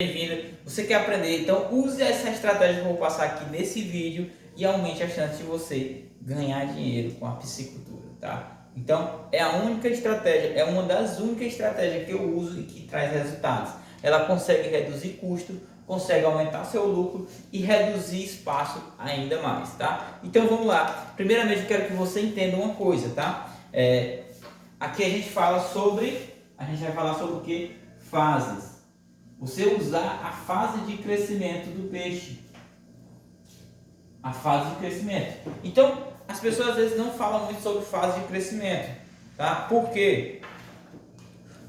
Bem-vindo. Você quer aprender? Então use essa estratégia que eu vou passar aqui nesse vídeo e aumente a chance de você ganhar dinheiro com a piscicultura, tá? Então é a única estratégia, é uma das únicas estratégias que eu uso e que traz resultados. Ela consegue reduzir custo, consegue aumentar seu lucro e reduzir espaço ainda mais, tá? Então vamos lá. Primeiramente eu quero que você entenda uma coisa, tá? Aqui a gente vai falar sobre o que? Fases. Você usar a fase de crescimento do peixe. A fase de crescimento. Então, as pessoas às vezes não falam muito sobre fase de crescimento, tá? Por quê?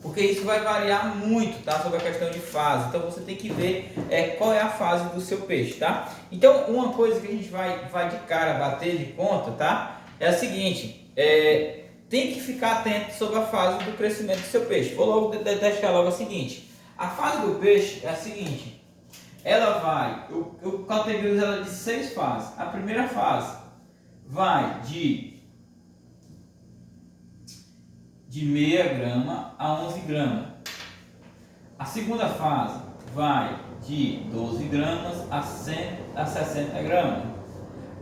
Porque isso vai variar muito, tá? Sobre a questão de fase. Então, você tem que ver qual é a fase do seu peixe, tá? Então, uma coisa que a gente vai de cara bater de conta, tá? É a seguinte, tem que ficar atento sobre a fase do crescimento do seu peixe. Vou logo deixar logo a seguinte. A fase do peixe é a seguinte, eu categorizo ela de 6 fases. A primeira fase vai de meia grama a 11 gramas. A segunda fase vai de 12 gramas a 60 gramas.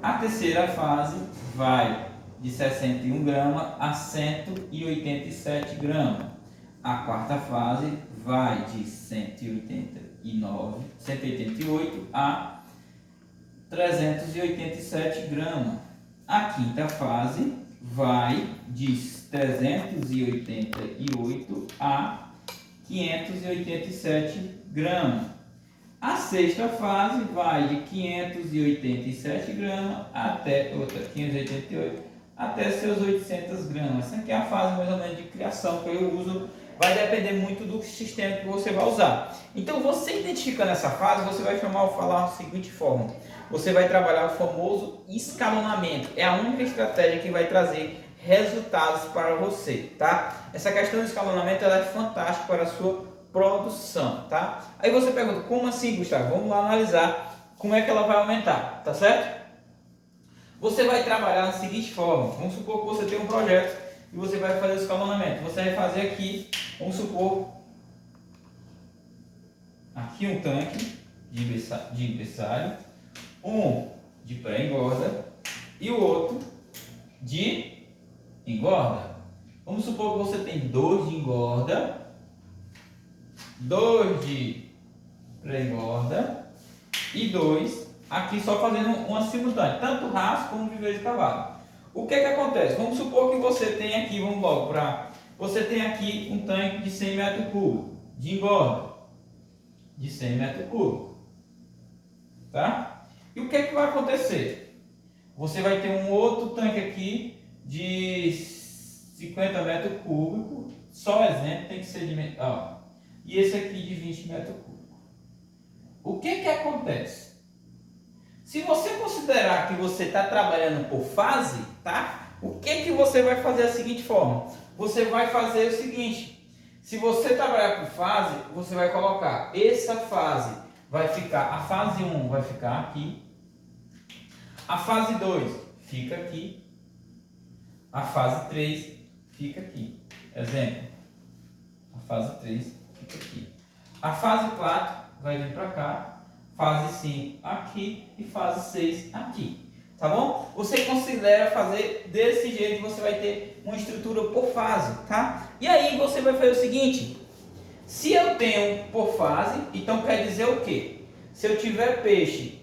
A terceira fase vai de 61 gramas a 187 gramas. A quarta fase vai de 188 a 387 gramas. A quinta fase vai de 388 a 587 gramas. A sexta fase vai de 587 gramas até 588 até seus 800 gramas. Essa aqui é a fase mais ou menos de criação que eu uso. Vai depender muito do sistema que você vai usar. Então, você identificando essa fase, você vai falar da seguinte forma. Você vai trabalhar o famoso escalonamento. É a única estratégia que vai trazer resultados para você, tá? Essa questão do escalonamento ela é fantástica para a sua produção, tá? Aí você pergunta, como assim, Gustavo? Vamos lá analisar como é que ela vai aumentar, tá certo? Você vai trabalhar da seguinte forma. Vamos supor que você tem um projeto e você vai fazer o escalonamento. Você vai fazer aqui, vamos supor, aqui um tanque de berçário, um de pré-engorda e o outro de engorda. Vamos supor que você tem 2 de engorda, 2 de pré-engorda e 2 aqui só fazendo uma simultânea, tanto raso como viveiro de cavalo. O que acontece? Vamos supor que você tem aqui, você tem aqui um tanque de 100 metros cúbicos de engorda, de 100 metros cúbicos, tá? E o que vai acontecer? Você vai ter um outro tanque aqui de 50 metros cúbicos, só exemplo, tem que ser e esse aqui de 20 metros cúbicos. O que acontece? Se você considerar que você está trabalhando por fase, tá? O que você vai fazer da seguinte forma? Você vai fazer o seguinte, se você trabalhar por fase, você vai colocar essa fase, a fase 1 vai ficar aqui, a fase 2 fica aqui, a fase 3 fica aqui. Exemplo, a fase 3 fica aqui. A fase 4 vai vir para cá. Fase 5 aqui e fase 6 aqui, tá bom? Você considera fazer desse jeito, você vai ter uma estrutura por fase, tá? E aí você vai fazer o seguinte, se eu tenho por fase, então quer dizer o quê? Se eu tiver peixe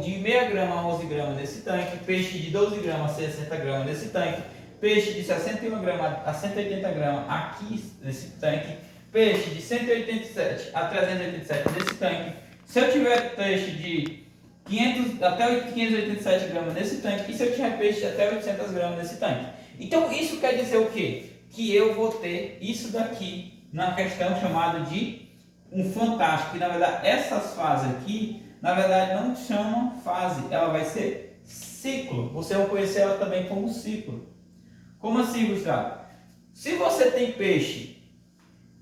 de meia grama a 11 gramas nesse tanque, peixe de 12 gramas a 60 gramas nesse tanque, peixe de 61 gramas a 180 gramas aqui nesse tanque, peixe de 187 a 387 nesse tanque, se eu tiver peixe de 500 até 587 gramas nesse tanque, e se eu tiver peixe de até 800 gramas nesse tanque. Então isso quer dizer o quê? Que eu vou ter isso daqui na questão chamada de um fantástico. E na verdade essas fases aqui, na verdade não chamam fase, ela vai ser ciclo. Você vai conhecer ela também como ciclo. Como assim, Gustavo? Se você tem peixe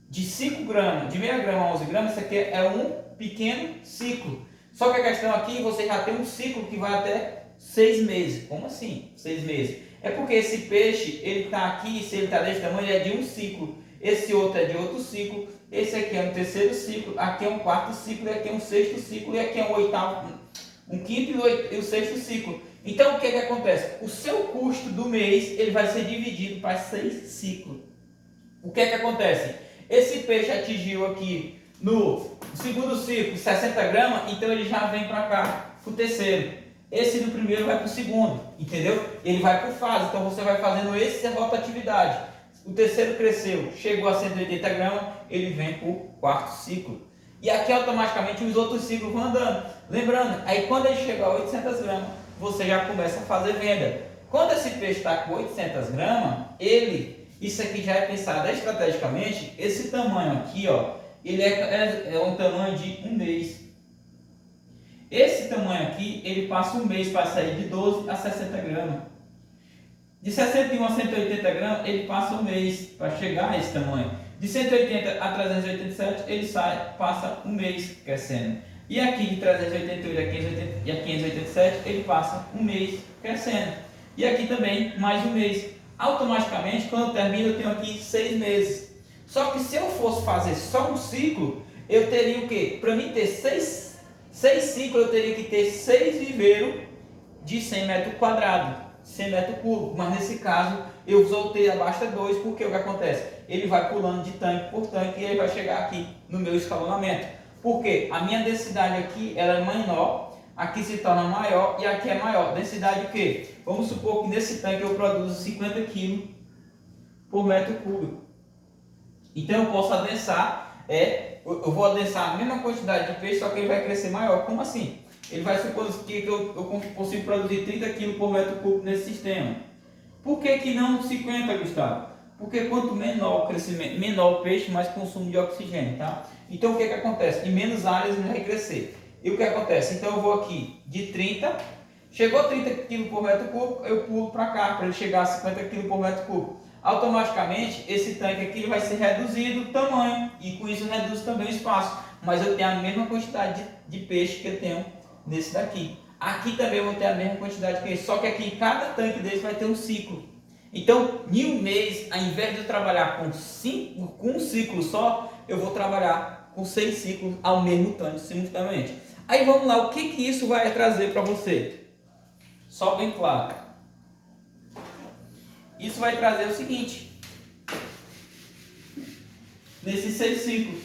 de 5 gramas, de meia grama a 11 gramas, isso aqui é um pequeno ciclo. Só que a questão aqui, você já tem um ciclo que vai até 6 meses. Como assim 6 meses? É porque esse peixe, ele está aqui, se ele está desse tamanho, ele é de um ciclo. Esse outro é de outro ciclo. esse aqui é um terceiro ciclo, aqui é um quarto ciclo, e aqui é um sexto ciclo, e aqui é um oitavo, um quinto e o sexto ciclo. Então o que acontece? O seu custo do mês ele vai ser dividido para 6 ciclos. O que acontece? Esse peixe atingiu aqui no segundo ciclo 60 gramas, então ele já vem para cá, para o terceiro. Esse do primeiro vai para o segundo, entendeu? Ele vai por fase, então você vai fazendo essa rotatividade. O terceiro cresceu, chegou a 180 gramas, ele vem para o quarto ciclo. E aqui automaticamente os outros ciclos vão andando. Lembrando, aí quando ele chegar a 800 gramas, você já começa a fazer venda. Quando esse peixe está com 800 gramas, isso aqui já é pensado estrategicamente, esse tamanho aqui, ó, ele é um tamanho de um mês. Esse tamanho aqui, ele passa um mês para sair de 12 a 60 gramas. De 61 a 180 gramas, ele passa um mês para chegar a esse tamanho. De 180 a 387, ele passa um mês crescendo. E aqui de 388 a 587, ele passa um mês crescendo. E aqui também mais um mês. Automaticamente, quando eu termino, eu tenho aqui 6 meses. Só que se eu fosse fazer só um ciclo, eu teria o quê? Para mim ter 6 ciclos, eu teria que ter 6 viveiros de 100 metros quadrados, 100 metros cúbicos. Mas nesse caso, eu soltei abaixo de 2, porque o que acontece? Ele vai pulando de tanque por tanque e ele vai chegar aqui no meu escalonamento. Porque a minha densidade aqui ela é menor, aqui se torna maior e aqui é maior. Densidade o quê? Vamos supor que nesse tanque eu produzo 50 kg por metro cúbico. Então eu posso adensar, eu vou adensar a mesma quantidade de peixe, só que ele vai crescer maior. Como assim? Ele vai supor que eu consigo produzir 30 kg por metro cúbico nesse sistema. Por que não 50, Gustavo? Porque quanto menor o crescimento, menor o peixe, mais consumo de oxigênio, tá? Então o que acontece? Em menos áreas ele vai crescer. E o que acontece? Então eu vou aqui de 30, chegou a 30 kg por metro cúbico, eu pulo para cá, para ele chegar a 50 kg por metro cúbico. Automaticamente esse tanque aqui vai ser reduzido o tamanho e com isso reduz também o espaço. Mas eu tenho a mesma quantidade de peixe que eu tenho nesse daqui. Aqui também eu vou ter a mesma quantidade de peixe, só que aqui em cada tanque desse vai ter um ciclo. Então, em um mês, ao invés de eu trabalhar com um ciclo só, eu vou trabalhar com 6 ciclos ao mesmo tanto, simultaneamente. Aí vamos lá, o que isso vai trazer para você? Só bem claro. Isso vai trazer o seguinte. Nesses 6 ciclos.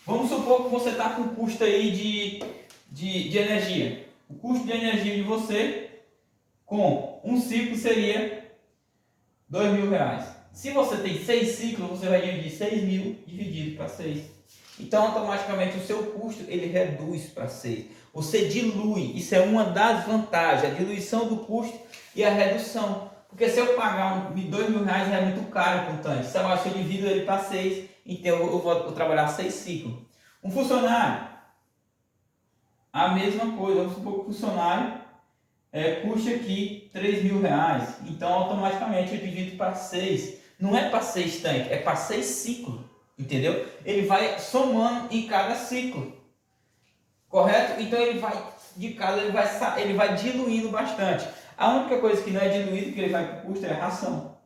Vamos supor que você está com custo aí de energia. O custo de energia de você com um ciclo seria R$2.000. Se você tem 6 ciclos, você vai dividir 6.000 dividido para 6. Então, automaticamente, o seu custo ele reduz para 6. Você dilui. Isso é uma das vantagens. A diluição do custo e a redução. Porque se eu pagar R$2.000 é muito caro com tanque. Se eu divido ele para 6, então eu vou trabalhar 6 ciclos. Um funcionário, a mesma coisa. Vamos supor que o funcionário custa aqui R$3.000. Então, automaticamente, eu divido para 6. Não é para 6 tanques, é para 6 ciclos. Entendeu? Ele vai somando em cada ciclo. Correto? Então, ele vai diluindo bastante. A única coisa que não é diluído, que ele vai para o custo, é a ração.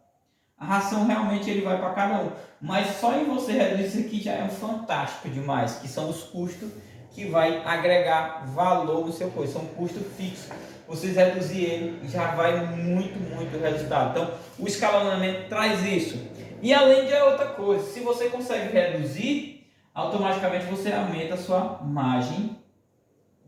A ração realmente ele vai para cada um. Mas só em você reduzir isso aqui já é um fantástico demais, que são os custos que vai agregar valor no seu coisa. São custos fixos. Vocês reduzir ele já vai muito resultado. Então, o escalonamento traz isso. E além de outra coisa, se você consegue reduzir, automaticamente você aumenta a sua margem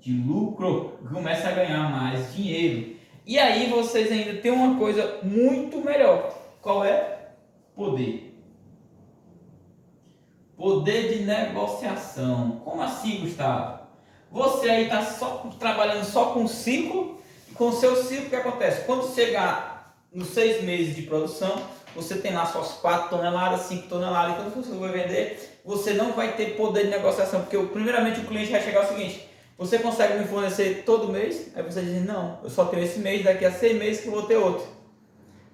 de lucro, começa a ganhar mais dinheiro. E aí vocês ainda têm uma coisa muito melhor. Qual é? Poder. Poder de negociação. Como assim, Gustavo? Você aí está trabalhando só com ciclo. Com o seu ciclo, o que acontece? Quando chegar nos 6 meses de produção, você tem lá suas 4 toneladas, 5 toneladas. Então, se você vai vender, você não vai ter poder de negociação. Porque, primeiramente, o cliente vai chegar ao seguinte: você consegue me fornecer todo mês? Aí você diz: não, eu só tenho esse mês, daqui a 6 meses que eu vou ter outro.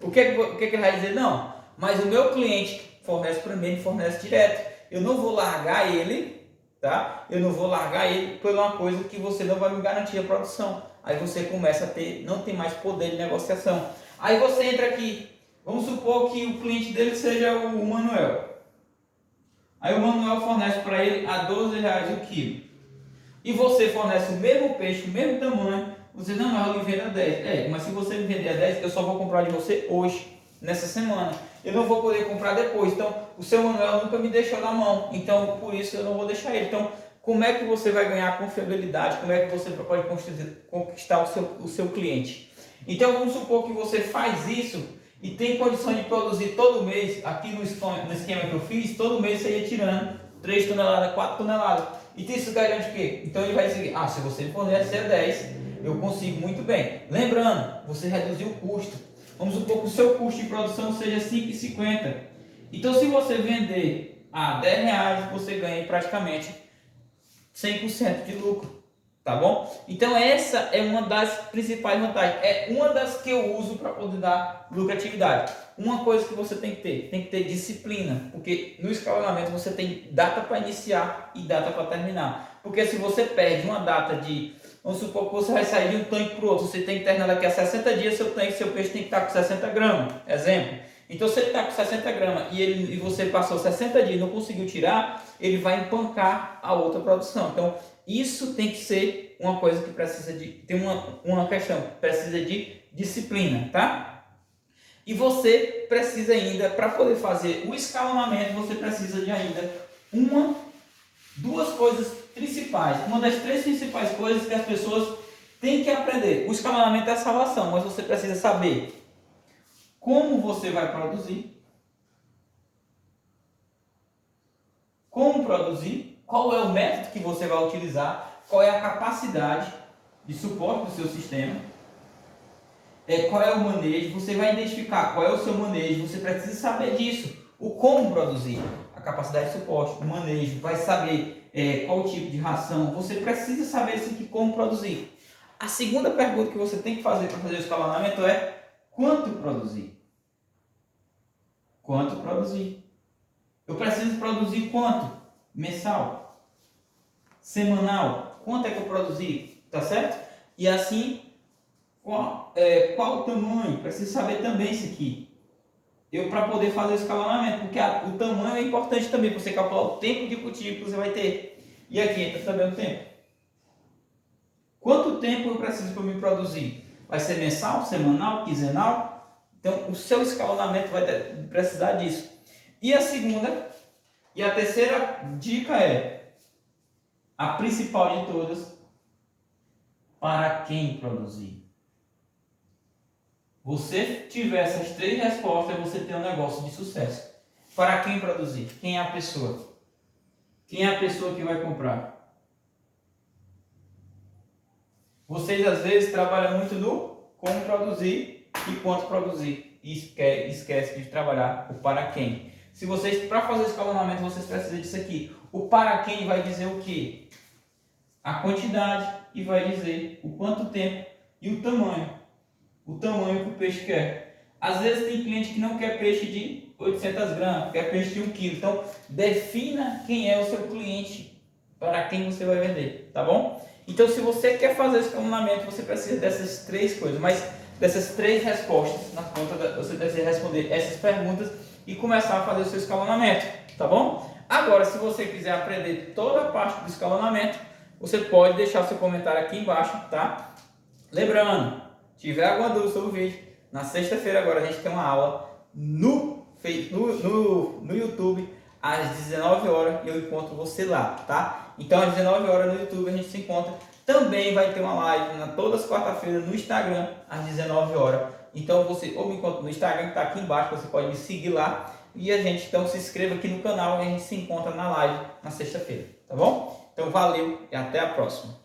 O que ele vai dizer? Não, mas o meu cliente fornece para mim, ele fornece direto. Eu não vou largar ele, tá? Eu não vou largar ele por uma coisa que você não vai me garantir a produção. Aí você começa a não tem mais poder de negociação. Aí você entra aqui, vamos supor que o cliente dele seja o Manuel. Aí o Manuel fornece para ele a R$ 12 o quilo. E você fornece o mesmo peixe, o mesmo tamanho, você não vai me vender a 10. Mas se você me vender a 10, eu só vou comprar de você hoje, nessa semana. Eu não vou poder comprar depois. Então, o seu Manuel nunca me deixou na mão. Então, por isso eu não vou deixar ele. Então, como é que você vai ganhar confiabilidade? Como é que você pode conquistar o seu cliente? Então, vamos supor que você faz isso e tem condição de produzir todo mês. Aqui no esquema que eu fiz, todo mês você ia tirando 3 toneladas, 4 toneladas. E isso garante o quê? Então ele vai seguir, se você fornecer 10, eu consigo muito bem. Lembrando, você reduziu o custo. Vamos supor que o seu custo de produção seja R$ 5,50. Então se você vender a R$ 10, você ganha praticamente 100% de lucro. Tá bom? Então essa é uma das principais vantagens. É uma das que eu uso para poder dar lucratividade. Uma coisa que você tem que ter disciplina. Porque no escalonamento você tem data para iniciar e data para terminar. Porque se você perde uma data de... Vamos supor que você vai sair de um tanque para o outro. Você tem que terminar daqui a 60 dias, seu peixe tem que estar com 60 gramas. Exemplo. Então se ele está com 60 gramas e você passou 60 dias e não conseguiu tirar, ele vai empancar a outra produção. Então isso tem que ser uma coisa que precisa de... Tem uma questão, precisa de disciplina, tá? E você precisa ainda, para poder fazer o escalonamento, você precisa de ainda duas coisas principais. Uma das 3 principais coisas que as pessoas têm que aprender. O escalonamento é a salvação, mas você precisa saber como você vai produzir, como produzir, qual é o método que você vai utilizar, qual é a capacidade de suporte do seu sistema, qual é o manejo, você vai identificar qual é o seu manejo, você precisa saber disso, o como produzir, a capacidade de suporte, o manejo, vai saber qual tipo de ração, você precisa saber isso aqui, como produzir. A segunda pergunta que você tem que fazer para fazer o escalonamento é quanto produzir? Quanto produzir? Eu preciso produzir quanto? Mensal? Semanal? Quanto é que eu produzi? Tá certo? E assim, qual o tamanho? Preciso saber também isso aqui. Para poder fazer o escalonamento, porque o tamanho é importante também, para você calcular o tempo de cultivo que você vai ter. E aqui entra também o tempo. Quanto tempo eu preciso para me produzir? Vai ser mensal, semanal, quinzenal? Então, o seu escalonamento vai precisar disso. E a segunda e a terceira dica é a principal de todas: para quem produzir? Você tiver essas 3 respostas, você tem um negócio de sucesso. Para quem produzir? Quem é a pessoa? Quem é a pessoa que vai comprar? Vocês às vezes trabalham muito no como produzir e quanto produzir. E esquece de trabalhar o para quem. Se vocês, para fazer o escalonamento, vocês precisam disso aqui. O para quem vai dizer o quê? A quantidade, e vai dizer o quanto tempo e o tamanho. O tamanho que o peixe quer. Às vezes tem cliente que não quer peixe de 800 gramas, quer peixe de 1 kg. Então, defina quem é o seu cliente, para quem você vai vender, tá bom? Então, se você quer fazer esse escalonamento, você precisa dessas 3 coisas, mas dessas 3 respostas na conta, você deve responder essas perguntas e começar a fazer o seu escalonamento, tá bom? Agora, se você quiser aprender toda a parte do escalonamento, você pode deixar o seu comentário aqui embaixo, tá? Lembrando, tiver alguma dúvida sobre o vídeo, na sexta-feira agora a gente tem uma aula no YouTube às 19 horas e eu encontro você lá, tá? Então às 19 horas no YouTube a gente se encontra. Também vai ter uma live todas as quarta-feiras no Instagram às 19 horas. Então você ou me encontra no Instagram que está aqui embaixo, você pode me seguir lá. E a gente então se inscreva aqui no canal e a gente se encontra na live na sexta-feira, tá bom? Então valeu e até a próxima.